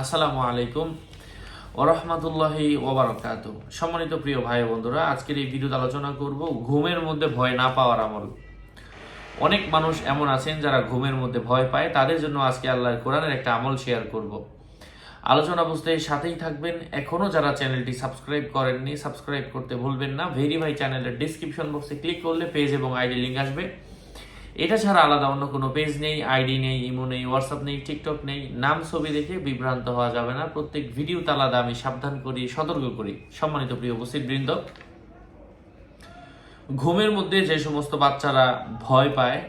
আসসালামু আলাইকুম ওরহমতুল্লাহি ওবারাকাতু। সম্মানিত প্রিয় ভাই বন্ধুরা, আজকের এই ভিডিওতে আলোচনা করব ঘুমের মধ্যে ভয় না পাওয়ার আমল। অনেক মানুষ এমন আছেন যারা ঘুমের মধ্যে ভয় পায়, তাদের জন্য আজকে আল্লাহর কোরআনের একটা আমল শেয়ার করব। আলোচনা বুঝতে সাথেই থাকবেন। এখনো যারা চ্যানেলটি সাবস্ক্রাইব করেননি, সাবস্ক্রাইব করতে ভুলবেন না। ভেরিফাই চ্যানেলের ডিসক্রিপশন বক্সে ক্লিক করলে পেজ এবং আইডি লিঙ্ক আসবে। এটা ছাড়া আলাদা অন্য কোনো পেজ নেই, আইডি নেই, ইমো নেই, হোয়াটসঅ্যাপ নেই, টিকটক নেই। নাম ছবি দেখে বিভ্রান্ত হওয়া যাবে না। প্রত্যেক ভিডিওতে আলাদা আমি সাবধান করি, সতর্ক করি। সম্মানিত প্রিয় উপস্থিতবৃন্দ, ঘুমের মধ্যে যে সমস্ত বাচ্চারা ভয় পায়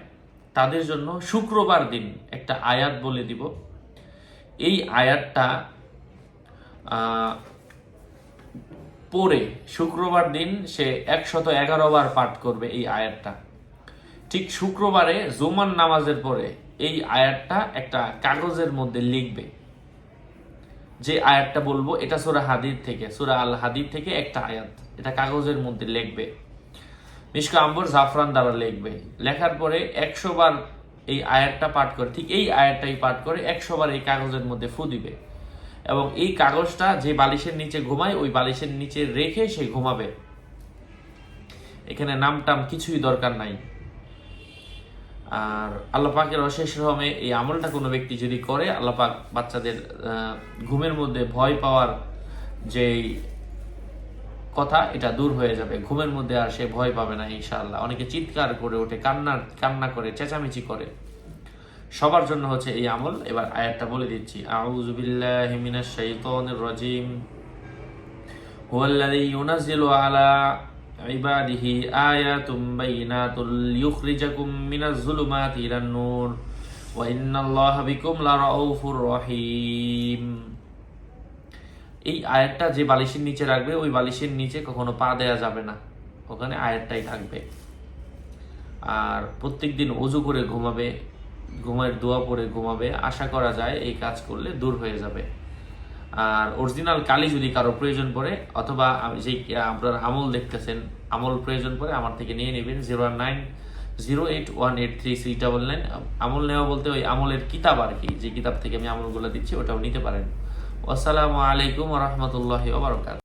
তাদের জন্য শুক্রবার দিন একটা আয়াত বলে দিব। এই আয়াতটা পড়ে শুক্রবার দিন সে 111 বার পাঠ করবে এই আয়াতটা। ঠিক শুক্রবারে জুমার নামাজের পরে এই আয়াতটা একটা কাগজের মধ্যে লিখবে। যে আয়াতটা বলবো এটা সূরা হাদীদ থেকে, সূরা আল হাদীদ থেকে একটা আয়াত, এটা কাগজের মধ্যে লিখবে। মিশকা আম্বর জাফরান দ্বারা লিখবে। লেখার পরে 100 বার এই আয়াতটা পাঠ করে, ঠিক এই আয়াতটাই পাঠ করে 100 বার এই কাগজের মধ্যে ফু দিবে। এবং এই কাগজটা যে বালিশের নিচে ঘুমায় ওই বালিশের নিচে রেখে সে ঘুমাবে। এখানে নাম টাম কিছুই দরকার নাই। আর আল্লাহ পাকের অশেষ রহমে এই আমলটা কোনো ব্যক্তি যদি করে, আল্লাহ পাক বাচ্চাদের ঘুমের মধ্যে ভয় পাওয়ার যে কথা এটা দূর হয়ে যাবে। ঘুমের মধ্যে আর সে ভয় পাবে না ইনশাআল্লাহ। অনেকে চিৎকার করে ওঠে, কান্না করে, চেঁচামেচি করে। সবার জন্য হচ্ছে এই আমল। এবার আয়াতটা বলে দিচ্ছি। আউযু বিল্লাহি মিনাশ শাইতানির রাজিম। হুয়াল্লাযী ইউনাজ্জিলু আলা ইবাদিহি আয়াতুম বাইনাতুল লিয়ুখরিজাকুম মিনাজ যুলুমাতি ইলান নূর ওয়া ইন্নাল্লাহা বিকুম লারাউফুর রহিম। এই আয়াতটা যে বালিশের নিচে রাখবে ওই বালিশের নিচে কখনো পা দেয়া যাবে না, ওখানে আয়াতটাই থাকবে। আর প্রত্যেকদিন ওযু করে ঘুমাবে, ঘুমের দোয়া পড়ে ঘুমাবে। আশা করা যায় এই কাজ করলে দূর হয়ে যাবে। আর অরিজিনাল কালি যদি কারো প্রয়োজন পড়ে, অথবা যে আপনার আমল দেখতেছেন, আমল প্রয়োজন পড়ে, আমার থেকে নিয়ে নেবেন 0908183399। আমল নেওয়া বলতে ওই আমলের কিতাব আর কি, যে কিতাব থেকে আমি আমলগুলো দিচ্ছি ওটাও নিতে পারেন। আসসালামু আলাইকুম ওয়া রাহমাতুল্লাহি ওয়া বারাকাতুহু।